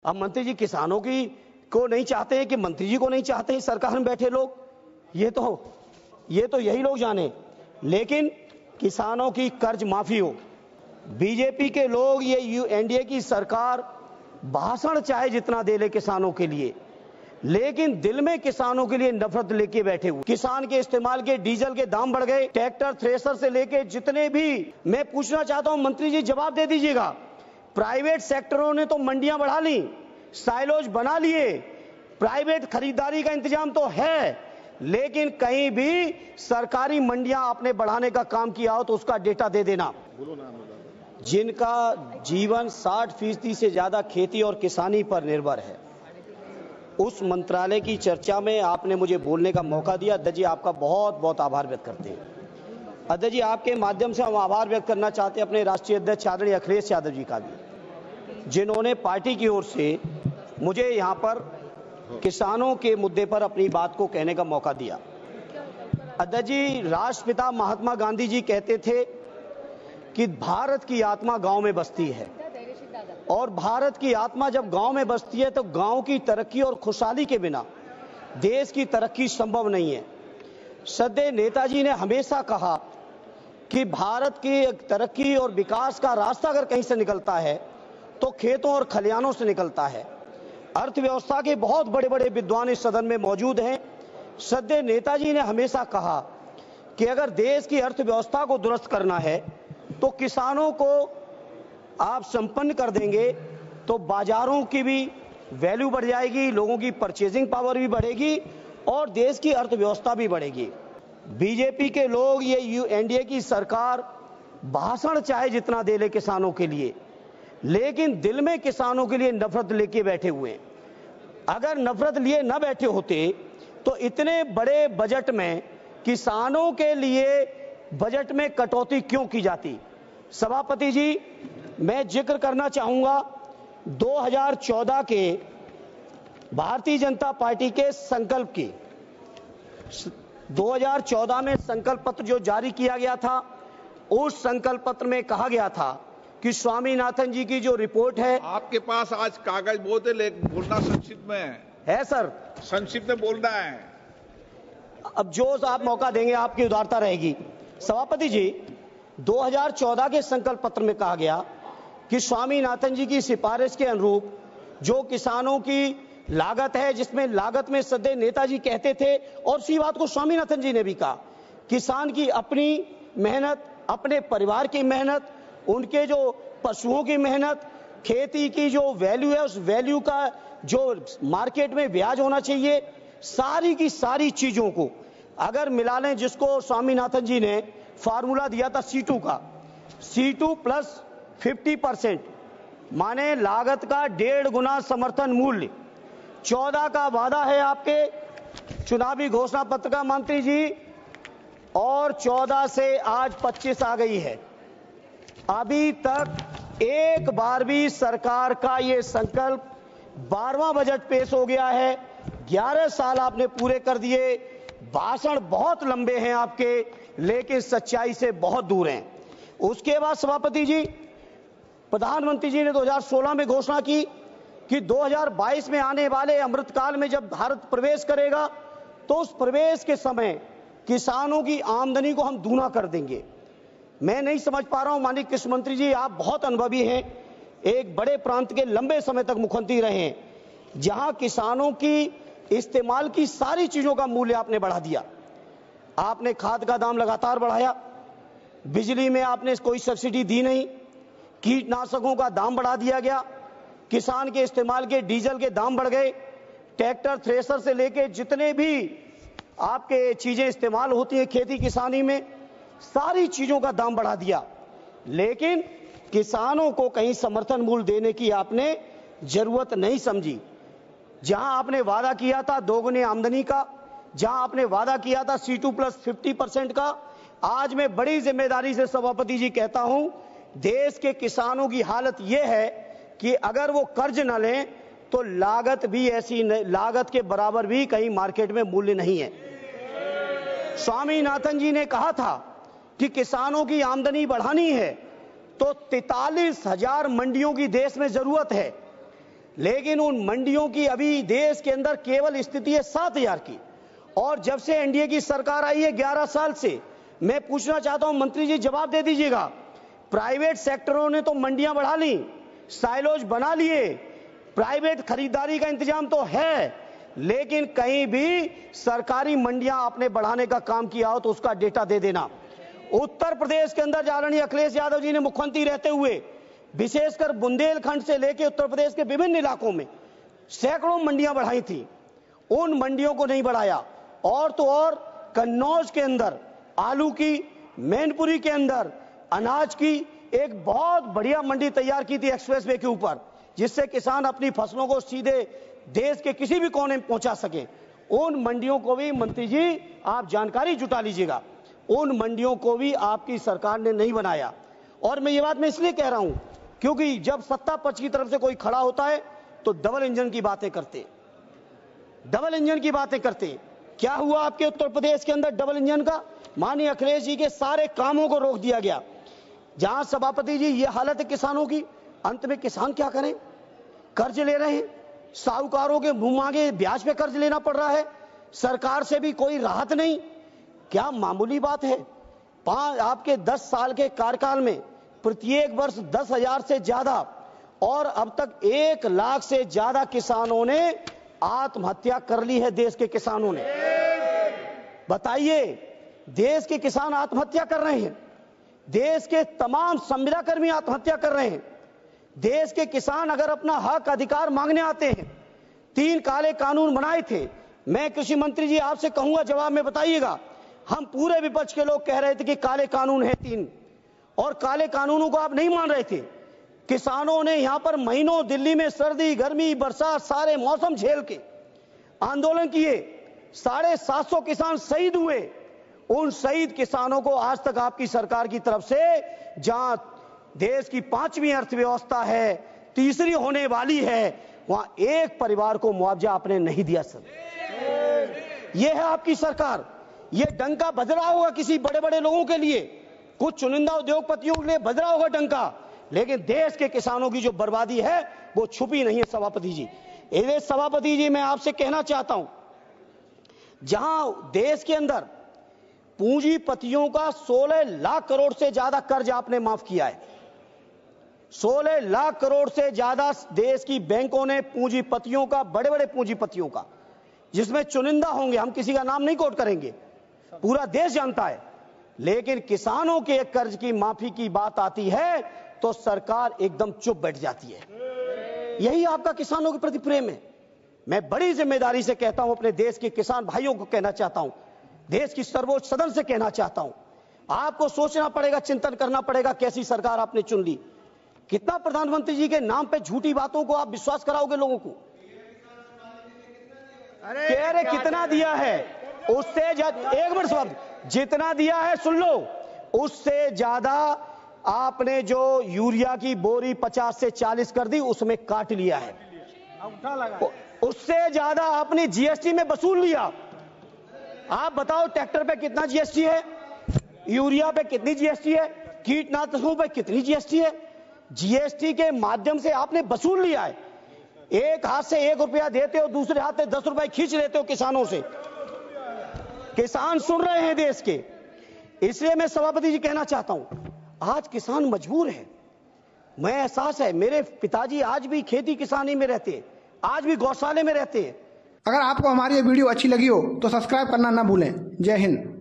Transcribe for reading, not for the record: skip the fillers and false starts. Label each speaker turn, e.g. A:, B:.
A: अब मंत्री जी किसानों की को नहीं चाहते हैं कि मंत्री जी को नहीं चाहते हैं सरकार में बैठे लोग, ये तो यही लोग जाने। लेकिन किसानों की कर्ज माफी हो, बीजेपी के लोग ये एनडीए की सरकार भाषण चाहे जितना दे ले किसानों के लिए, लेकिन दिल में किसानों के लिए नफरत लेके बैठे हुए। किसान के इस्तेमाल के डीजल के दाम बढ़ गए, ट्रैक्टर थ्रेसर से लेके जितने भी, मैं पूछना चाहता हूं मंत्री जी जवाब दे दीजिएगा। प्राइवेट सेक्टरों ने तो मंडियां बढ़ा ली, साइलोज बना लिए, प्राइवेट खरीदारी का इंतजाम तो है, लेकिन कहीं भी सरकारी मंडियां आपने बढ़ाने का काम किया हो तो उसका डेटा दे देना। जिनका जीवन 60% से ज्यादा खेती और किसानी पर निर्भर है, उस मंत्रालय की चर्चा में आपने मुझे बोलने का मौका दिया। अध्यक्ष जी आपका बहुत बहुत आभार व्यक्त करते हैं। अध्यक्ष जी आपके माध्यम से हम आभार व्यक्त करना चाहते हैं अपने राष्ट्रीय अध्यक्ष आदरणीय अखिलेश यादव जी का भी, जिन्होंने पार्टी की ओर से मुझे यहाँ पर किसानों के मुद्दे पर अपनी बात को कहने का मौका दिया। अध्यक्ष जी, राष्ट्रपिता महात्मा गांधी जी कहते थे कि भारत की आत्मा गांव में बसती है, और भारत की आत्मा जब गांव में बसती है तो गांव की तरक्की और खुशहाली के बिना देश की तरक्की संभव नहीं है। श्रद्धेय नेताजी ने हमेशा कहा कि भारत की तरक्की और विकास का रास्ता अगर कहीं से निकलता है तो खेतों और खलिहानों से निकलता है। अर्थव्यवस्था के बहुत बड़े बड़े विद्वान इस सदन में मौजूद हैं। श्रद्धेय नेताजी ने हमेशा कहा कि अगर देश की अर्थव्यवस्था को दुरुस्त करना है तो किसानों को आप संपन्न कर देंगे तो बाजारों की भी वैल्यू बढ़ जाएगी, लोगों की परचेजिंग पावर भी बढ़ेगी और देश की अर्थव्यवस्था भी बढ़ेगी। बीजेपी के लोग ये एनडीए की सरकार भाषण चाहे जितना दे ले किसानों के लिए, लेकिन दिल में किसानों के लिए नफरत लेके बैठे हुए हैं। अगर नफरत लिए न बैठे होते तो इतने बड़े बजट में किसानों के लिए बजट में कटौती क्यों की जाती। सभापति जी, मैं जिक्र करना चाहूंगा 2014 के भारतीय जनता पार्टी के संकल्प की। 2014 में संकल्प पत्र जो जारी किया गया था, उस संकल्प पत्र में कहा गया था कि स्वामीनाथन जी की जो रिपोर्ट है।
B: आपके पास आज कागज बहुत है, लेकिन बोलना संक्षिप्त में
A: है सर,
B: संक्षिप्त में बोलना है।
A: अब जो आप मौका देंगे आपकी उदारता रहेगी। सभापति जी, 2014 के संकल्प पत्र में कहा गया कि स्वामीनाथन जी की सिफारिश के अनुरूप जो किसानों की लागत है, जिसमें लागत में श्रद्धेय नेताजी कहते थे, और उसी बात को स्वामीनाथन जी ने भी कहा, किसान की अपनी मेहनत, अपने परिवार की मेहनत, उनके जो पशुओं की मेहनत, खेती की जो वैल्यू है उस वैल्यू का जो मार्केट में ब्याज होना चाहिए, सारी की सारी चीजों को अगर मिला लें, जिसको स्वामीनाथन जी ने फार्मूला दिया था C2 का, C2 प्लस 50%, माने लागत का 1.5 गुना समर्थन मूल्य। 14 का वादा है आपके चुनावी घोषणा पत्र का मंत्री जी, और 14 से आज 25 आ गई है। अभी तक एक बार भी सरकार का ये संकल्प 12वां बजट पेश हो गया है। 11 साल आपने पूरे कर दिए। भाषण बहुत लंबे हैं आपके, लेकिन सच्चाई से बहुत दूर हैं। उसके बाद सभापति जी, प्रधानमंत्री जी ने 2016 में घोषणा की कि 2022 में आने वाले अमृतकाल में जब भारत प्रवेश करेगा तो उस प्रवेश के समय किसानों की आमदनी को हम दूना कर देंगे। मैं नहीं समझ पा रहा हूं, माननीय कृषि मंत्री जी, आप बहुत अनुभवी हैं, एक बड़े प्रांत के लंबे समय तक मुख्यमंत्री रहे हैं, जहां किसानों की इस्तेमाल की सारी चीजों का मूल्य आपने बढ़ा दिया। आपने खाद का दाम लगातार बढ़ाया, बिजली में आपने कोई सब्सिडी दी नहीं, कीटनाशकों का दाम बढ़ा दिया गया, किसान के इस्तेमाल के डीजल के दाम बढ़ गए, ट्रैक्टर थ्रेसर से लेके जितने भी आपके चीजें इस्तेमाल होती हैं खेती किसानी में, सारी चीजों का दाम बढ़ा दिया। लेकिन किसानों को कहीं समर्थन मूल्य देने की आपने जरूरत नहीं समझी। जहां आपने वादा किया था 2 गुनी आमदनी का, जहां आपने वादा किया था C2 प्लस 50% का, आज मैं बड़ी जिम्मेदारी से सभापति जी कहता हूं, देश के किसानों की हालत यह है कि अगर वो कर्ज न लें तो लागत भी ऐसी, लागत के बराबर भी कहीं मार्केट में मूल्य नहीं है। स्वामीनाथन जी ने कहा था कि किसानों की आमदनी बढ़ानी है तो 43,000 मंडियों की देश में जरूरत है, लेकिन उन मंडियों की अभी देश के अंदर केवल स्थिति है 7,000 की। और जब से एनडीए की सरकार आई है 11 साल से, मैं पूछना चाहता हूं मंत्री जी, जवाब दे दीजिएगा, प्राइवेट सेक्टरों ने तो मंडियां बढ़ा ली, साइलोज बना लिए, प्राइवेट खरीदारी का इंतजाम तो है, लेकिन कहीं भी सरकारी मंडियां आपने बढ़ाने का काम किया हो तो उसका डेटा दे देना। उत्तर प्रदेश के अंदर आदरणीय अखिलेश यादव जी ने मुख्यमंत्री रहते हुए विशेषकर बुंदेलखंड से लेकर उत्तर प्रदेश के विभिन्न इलाकों में सैकड़ों मंडियां बढ़ाई थी, उन मंडियों को नहीं बढ़ाया। और तो और कन्नौज के अंदर आलू की, मैनपुरी के अंदर अनाज की एक बहुत बढ़िया मंडी तैयार की थी एक्सप्रेसवे के ऊपर, जिससे किसान अपनी फसलों को सीधे देश के किसी भी कोने में पहुंचा सके। उन मंडियों को भी मंत्री जी आप जानकारी जुटा लीजिएगा, उन मंडियों को भी आपकी सरकार ने नहीं बनाया। और मैं ये बात मैं इसलिए कह रहा हूं क्योंकि जब सत्ता पक्ष की तरफ से कोई खड़ा होता है तो डबल इंजन की बातें करते, डबल इंजन की बातें करते। क्या हुआ आपके उत्तर प्रदेश के अंदर डबल इंजन का? माननीय अखिलेश जी के सारे कामों को रोक दिया गया। जहां सभापति जी ये हालत है किसानों की, अंत में किसान क्या करें? कर्ज ले रहे हैं, साहूकारों के मुंह मांगे ब्याज पे कर्ज लेना पड़ रहा है, सरकार से भी कोई राहत नहीं। क्या मामूली बात है? आपके 10 साल के कार्यकाल में प्रत्येक वर्ष 10,000 से ज्यादा और अब तक 1 लाख से ज्यादा किसानों ने आत्महत्या कर ली है। देश के किसानों ने, बताइए, देश के किसान आत्महत्या कर रहे हैं, देश के तमाम संविदा कर्मी आत्महत्या कर रहे हैं। देश के किसान अगर अपना हक अधिकार मांगने आते हैं, 3 काले कानून बनाए थे। मैं कृषि मंत्री जी आपसे कहूंगा जवाब में बताइएगा, हम पूरे विपक्ष के लोग कह रहे थे कि काले कानून है 3 और काले कानूनों को आप नहीं मान रहे थे। किसानों ने यहां पर महीनों दिल्ली में सर्दी गर्मी बरसात सारे मौसम झेल के आंदोलन किए, 750 किसान शहीद हुए। उन शहीद किसानों को आज तक आपकी सरकार की तरफ से, जहां देश की 5वीं अर्थव्यवस्था है, तीसरी होने वाली है, वहां एक परिवार को मुआवजा आपने नहीं दिया। सर यह है आपकी सरकार। यह डंका बज रहा होगा किसी बड़े बड़े लोगों के लिए, कुछ चुनिंदा उद्योगपतियों के लिए बज रहा होगा डंका, लेकिन देश के किसानों की जो बर्बादी है वो छुपी नहीं है। सभापति जी, सभापति जी, मैं आपसे कहना चाहता हूं, जहां देश के अंदर पूंजीपतियों का 16 लाख करोड़ से ज्यादा कर्ज आपने माफ किया है, 16 लाख करोड़ से ज्यादा देश की बैंकों ने पूंजीपतियों का, बड़े बड़े पूंजीपतियों का, जिसमें चुनिंदा होंगे, हम किसी का नाम नहीं कोट करेंगे, पूरा देश जानता है, लेकिन किसानों के कर्ज की माफी की बात आती है तो सरकार एकदम चुप बैठ जाती है। यही आपका किसानों के प्रति प्रेम है। मैं बड़ी जिम्मेदारी से कहता हूं, अपने देश के किसान भाइयों को कहना चाहता हूं, देश की सर्वोच्च सदन से कहना चाहता हूं, आपको सोचना पड़ेगा, चिंतन करना पड़ेगा, कैसी सरकार आपने चुन ली। कितना प्रधानमंत्री जी के नाम पे झूठी बातों को आप विश्वास कराओगे लोगों को? कह रहे कितना दिया है, उससे एक मिनट शब्द, जितना दिया है सुन लो, उससे ज्यादा आपने जो यूरिया की बोरी 50 से 40 कर दी, उसमें काट लिया है, उससे ज्यादा आपने जीएसटी में वसूल लिया। आप बताओ ट्रैक्टर पे कितना जीएसटी है, यूरिया पे कितनी जीएसटी है, कीटनाशकों पे कितनी जीएसटी है? जीएसटी के माध्यम से आपने वसूल लिया है। एक हाथ से 1 रुपया देते हो, दूसरे हाथ से 10 रुपए खींच लेते हो किसानों से। किसान सुन रहे हैं देश के, इसलिए मैं सभापति जी कहना चाहता हूं, आज किसान मजबूर है। मैं एहसास है, मेरे पिताजी आज भी खेती किसानी में रहते हैं, आज भी गौशाले में रहते हैं।
C: अगर आपको हमारी ये वीडियो अच्छी लगी हो तो सब्सक्राइब करना ना भूलें। जय हिंद।